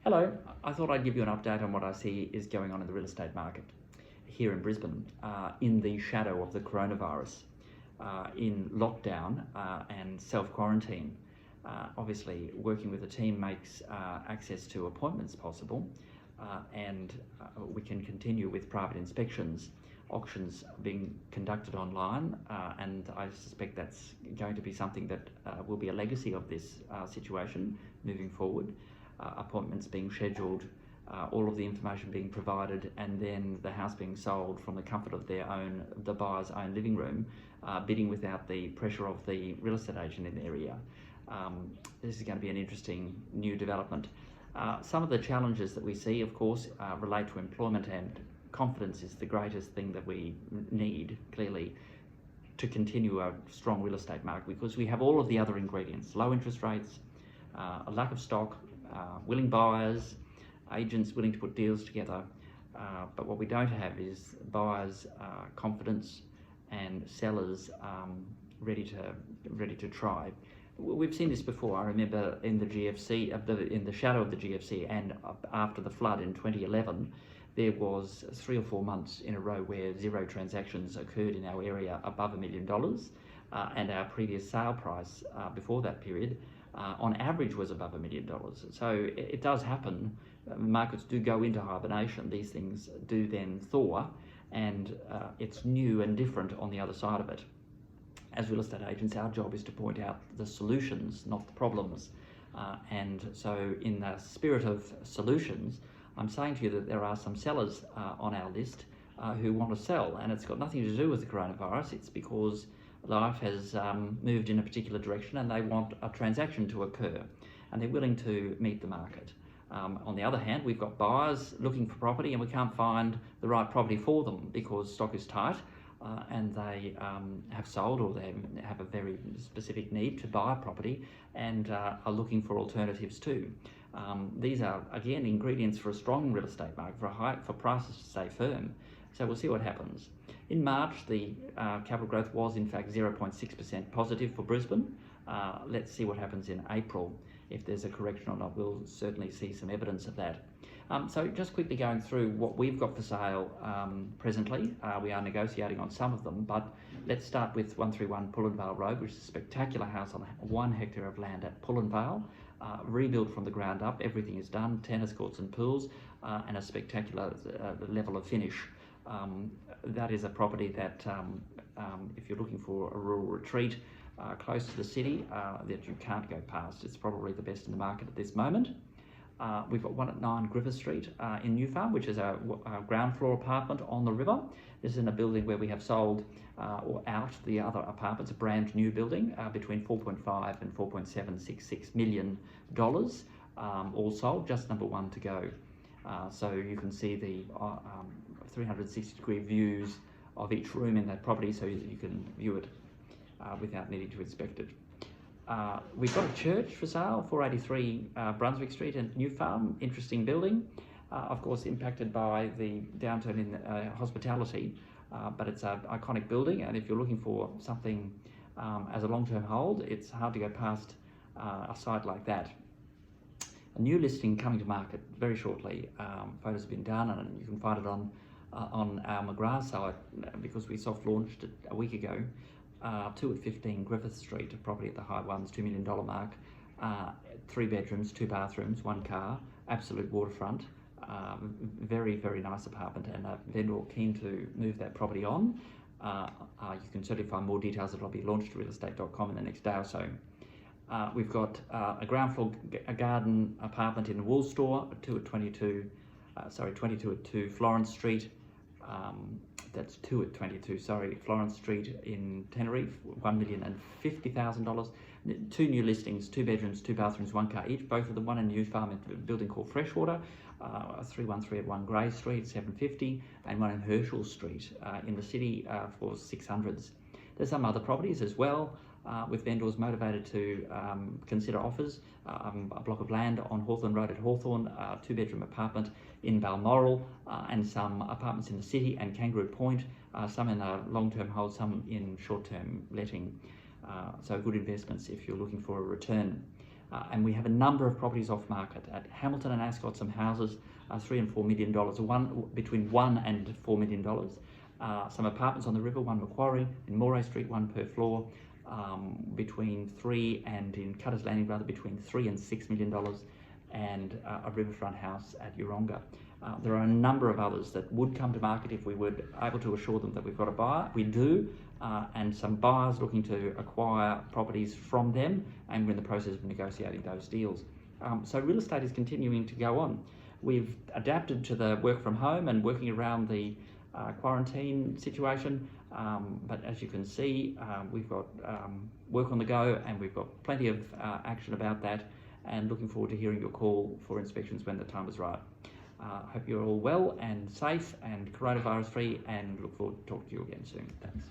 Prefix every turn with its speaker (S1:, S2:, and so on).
S1: Hello, I thought I'd give you an update on what I see is going on in the real estate market here in Brisbane in the shadow of the coronavirus, in lockdown and self-quarantine. Obviously, working with a team makes access to appointments possible, and we can continue with private inspections, auctions being conducted online, and I suspect that's going to be something that will be a legacy of this situation moving forward. Appointments being scheduled, all of the information being provided, and then the house being sold from the comfort of the buyer's own living room, bidding without the pressure of the real estate agent in the area. This is going to be an interesting new development. Some of the challenges that we see, of course, relate to employment, and confidence is the greatest thing that we need, clearly, to continue a strong real estate market, because we have all of the other ingredients: low interest rates, a lack of stock, willing buyers, agents willing to put deals together, but what we don't have is buyers' confidence and sellers ready to try. We've seen this before. I remember in the GFC, in the shadow of the GFC, and after the flood in 2011, there was 3 or 4 months in a row where zero transactions occurred in our area above $1 million, and our previous sale price before that period on average was above $1 million. So it does happen. Markets do go into hibernation. These things do then thaw, and it's new and different on the other side of it. As real estate agents, our job is to point out the solutions, not the problems. And so in the spirit of solutions, I'm saying to you that there are some sellers on our list who want to sell, and it's got nothing to do with the coronavirus. It's because life has moved in a particular direction and they want a transaction to occur, and they're willing to meet the market. On the other hand, we've got buyers looking for property and we can't find the right property for them because stock is tight, and they have sold, or they have a very specific need to buy a property and are looking for alternatives too. These are, again, ingredients for a strong real estate market, for prices to stay firm. So we'll see what happens. In March, the capital growth was in fact 0.6% positive for Brisbane. Let's see what happens in April. If there's a correction or not, we'll certainly see some evidence of that. So just quickly going through what we've got for sale presently. We are negotiating on some of them, but let's start with 131 Pullenvale Road, which is a spectacular house on 1 hectare of land at Pullenvale. Rebuilt from the ground up, everything is done, tennis courts and pools, and a spectacular level of finish. That is a property that, if you're looking for a rural retreat close to the city, that you can't go past. It's probably the best in the market at this moment. We've got one at 9 Griffith Street in New Farm, which is a ground floor apartment on the river. This is in a building where we have sold or out the other apartments, a brand new building, between $4.5 and $4.766 million, all sold, just number 1 to go. So you can see the 360-degree views of each room in that property, so you can view it without needing to inspect it. We've got a church for sale, 483 Brunswick Street in New Farm. Interesting building, of course impacted by the downturn in hospitality, but it's an iconic building, and if you're looking for something as a long-term hold, it's hard to go past a site like that. A new listing coming to market very shortly. Photos have been done, and you can find it on our McGrath site because we soft launched it a week ago. 2 at 15 Griffith Street, a property at the high ones, $2 million mark. 3 bedrooms, 2 bathrooms, 1 car, absolute waterfront. Very, very nice apartment, and a vendor keen to move that property on. You can certainly find more details that will be launched at realestate.com in the next day or so. We've got a ground floor garden apartment in Woolstore, 22 at 2 Florence Street. That's 2 at 22, Florence Street in Tenerife, $1,050,000. 2 new listings, 2 bedrooms, 2 bathrooms, 1 car each, both of them, one in New Farm, a building called Freshwater, 313 at 1 Grey Street, $750, and one in Herschel Street in the city for $600s. There's some other properties as well, with vendors motivated to consider offers. A block of land on Hawthorne Road at Hawthorne, a 2-bedroom apartment in Balmoral, and some apartments in the city and Kangaroo Point, some in a long-term hold, some in short-term letting. So good investments if you're looking for a return. And we have a number of properties off market. At Hamilton and Ascot, some houses are $3 and $4 million, between $1 and $4 million. Some apartments on the river, one Macquarie, in Moray Street, one per floor, between 3 and in Cutters Landing rather, between $3 and $6 million, and a riverfront house at Yeronga. There are a number of others that would come to market if we were able to assure them that we've got a buyer. We do, and some buyers looking to acquire properties from them, and we're in the process of negotiating those deals. So real estate is continuing to go on. We've adapted to the work from home and working around the quarantine situation, but as you can see, we've got work on the go, and we've got plenty of action about that, and looking forward to hearing your call for inspections when the time is right. Hope you're all well and safe and coronavirus free, and look forward to talking to you again soon. Thanks.